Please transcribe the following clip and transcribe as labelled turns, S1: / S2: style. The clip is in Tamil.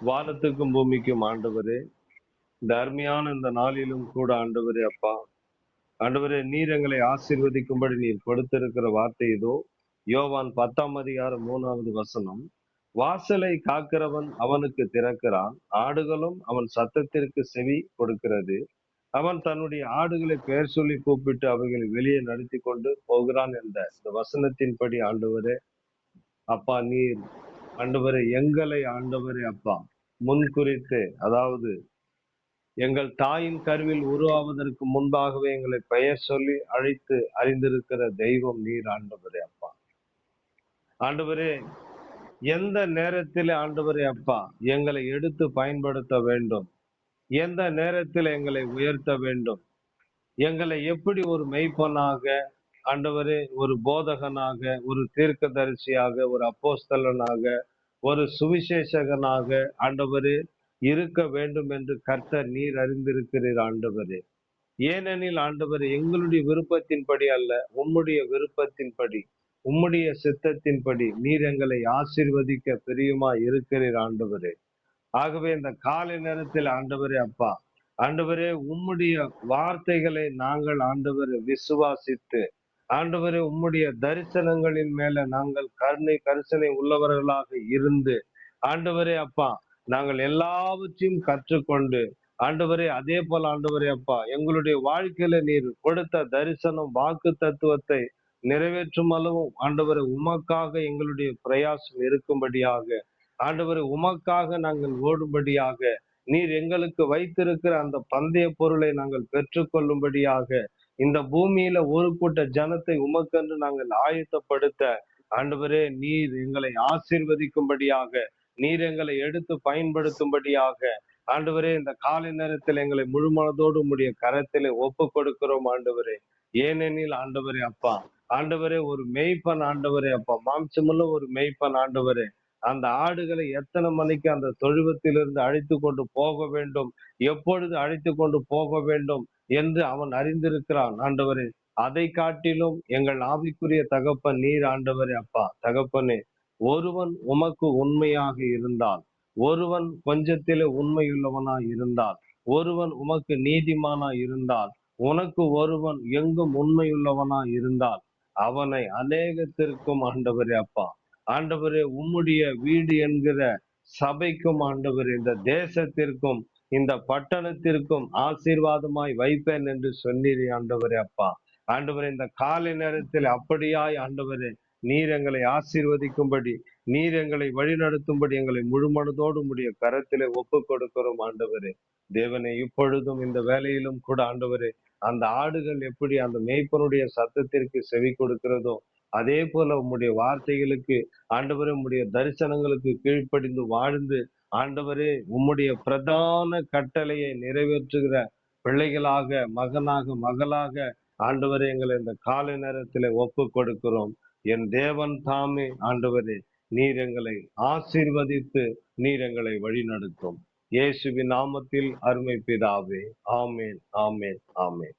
S1: வானத்துக்கும் பூமிக்கும் ஆண்டவரே, இந்த அருமையான இந்த நாளிலும் கூட ஆண்டவரே அப்பா, ஆண்டவரே நீர் எங்களை ஆசீர்வதிக்கும்படி நீர் கொடுத்திருக்கிற வார்த்தை இதோ. யோவான் 10 அதிகாரம் 3 வசனம். வாசலை காக்கிறவன் அவனுக்கு திறக்கிறான், ஆடுகளும் அவன் சத்தத்திற்கு செவி கொடுக்கிறது. அவன் தன்னுடைய ஆடுகளை பெயர் சொல்லி கூப்பிட்டு அவைகளை வெளியே நடத்தி கொண்டு போகிறான் என்ற இந்த வசனத்தின்படி ஆண்டவரே அப்பா, நீர் ஆண்டவரே எங்களை ஆண்டவரே அப்பா முன்குறித்து, அதாவது எங்கள் தாயின் கருவில் உருவாவதற்கு முன்பாகவே எங்களை பெயர் சொல்லி அழைத்து அறிந்திருக்கிற தெய்வம் நீர் ஆண்டவரே அப்பா. ஆண்டவரே, எந்த நேரத்தில் ஆண்டவரே அப்பா எங்களை எடுத்து பயன்படுத்த வேண்டும், எந்த நேரத்தில் எங்களை உயர்த்த வேண்டும், எங்களை எப்படி ஒரு மெய்ப்பனாக ஆண்டவரே, ஒரு போதகனாக, ஒரு தீர்க்கதரிசியாக, ஒரு அப்போஸ்தலனாக, ஒரு சுவிசேஷகனாக ஆண்டவரே இருக்க வேண்டும் என்று கர்த்தர் நீர் அறிந்திருக்கிறீர் ஆண்டவரே. ஏனெனில் ஆண்டவரே, எங்களுடைய விருப்பத்தின்படி அல்ல, உம்முடைய விருப்பத்தின்படி, உம்முடைய சித்தத்தின்படி நீர் எங்களை ஆசீர்வதிக்க பிரியமா இருக்கிறீர் ஆண்டவரே. ஆகவே இந்த காலை நேரத்தில் ஆண்டவரே அப்பா, ஆண்டவரே உம்முடைய வார்த்தைகளை நாங்கள் ஆண்டவரை விசுவாசித்து, ஆண்டவரே உம்முடைய தரிசனங்களின் மேல நாங்கள் கரிசனை உள்ளவர்களாக இருந்து, ஆண்டவரே அப்பா நாங்கள் எல்லாவற்றையும் கற்றுக்கொண்டு, ஆண்டவரே அதே போல ஆண்டவரே அப்பா எங்களுடைய வாழ்க்கையில நீர் கொடுத்த தரிசனம் வாக்கு தத்துவத்தை நிறைவேற்றும் அளவும் ஆண்டவரை உமக்காக எங்களுடைய பிரயாசம் இருக்கும்படியாக, ஆண்டவரை உமக்காக நாங்கள் ஓடும்படியாக, நீர் எங்களுக்கு வைத்திருக்கிற அந்த பந்தய பொருளை நாங்கள் பெற்றுக்கொள்ளும்படியாக, இந்த பூமியில ஒரு கூட்ட ஜனத்தை உமக்கென்று நாங்கள் ஆயத்தப்படுத்த ஆண்டவரே நீர் எங்களை ஆசீர்வதிக்கும்படியாக, நீர் எங்களை எடுத்து பயன்படுத்தும்படியாக, ஆண்டவரே இந்த காலை நேரத்தில் எங்களை முழு மனதோடு உம்முடைய கரத்திலே ஒப்பு கொடுக்கிறோம் ஆண்டவரே. ஏனெனில் ஆண்டவரே அப்பா, ஆண்டவரே ஒரு மெய்ப்பன் ஆண்டவரே அப்பா, மாம்சமுள்ள ஒரு மெய்ப்பன் ஆண்டவரே, அந்த ஆடுகளை எத்தனை மணிக்கு அந்த தொழுவத்திலிருந்து அழைத்து கொண்டு போக வேண்டும், எப்பொழுது அழைத்து கொண்டு போக வேண்டும் என்று அவன் அறிந்திருக்கிறான் ஆண்டவரே. அதை காட்டிலும் எங்கள் ஆவிக்குரிய தகப்பன் நீர் ஆண்டவரே அப்பா. தகப்பனே, ஒருவன் உமக்கு உண்மையாக இருந்தால், ஒருவன் கொஞ்சத்திலே உண்மையுள்ளவனாய் இருந்தால், ஒருவன் உமக்கு நீதிமானாய் இருந்தால், உனக்கு ஒருவன் எங்கும் உண்மையுள்ளவனாய் இருந்தால், அவனை அநேகத்திற்கும் ஆண்டவரே அப்பா, ஆண்டவரே உம்முடைய வீடு என்கிற சபைக்கும் ஆண்டவரே, இந்த தேசத்திற்கும் இந்த பட்டணத்திற்கும் ஆசீர்வாதமாய் வைப்பேன் என்று சொன்னீரே ஆண்டவரே அப்பா. ஆண்டவரே இந்த காலை நேரத்தில் அப்படியாய் ஆண்டவரே நீர் எங்களை ஆசீர்வதிக்கும்படி, நீர் எங்களை வழிநடத்தும்படி எங்களை முழுமனதோடு உடைய கரத்திலே ஒப்பு கொடுக்கிறோம் ஆண்டவரே. தேவனே, இப்பொழுதும் இந்த வேலையிலும் கூட ஆண்டவரே, அந்த ஆடுகள் எப்படி அந்த மேய்ப்பனுடைய சத்தத்திற்கு செவி கொடுக்கிறதோ, அதே போல உம்முடைய வார்த்தைகளுக்கு ஆண்டவரே, உம்முடைய தரிசனங்களுக்கு கீழ்ப்படிந்து வாழ்ந்து, ஆண்டவரே உம்முடைய பிரதான கட்டளையை நிறைவேற்றுகிற பிள்ளைகளாக, மகனாக, மகளாக ஆண்டவரே எங்களை இந்த காலை நேரத்திலே ஒப்பு கொடுக்கிறோம். என் தேவன் தாமே ஆண்டவரே நீர் எங்களை ஆசீர்வதித்து நீர் எங்களை வழி நடத்தும். இயேசுவின் நாமத்தில் அருமை பிதாவே, ஆமேன், ஆமேன், ஆமேன்.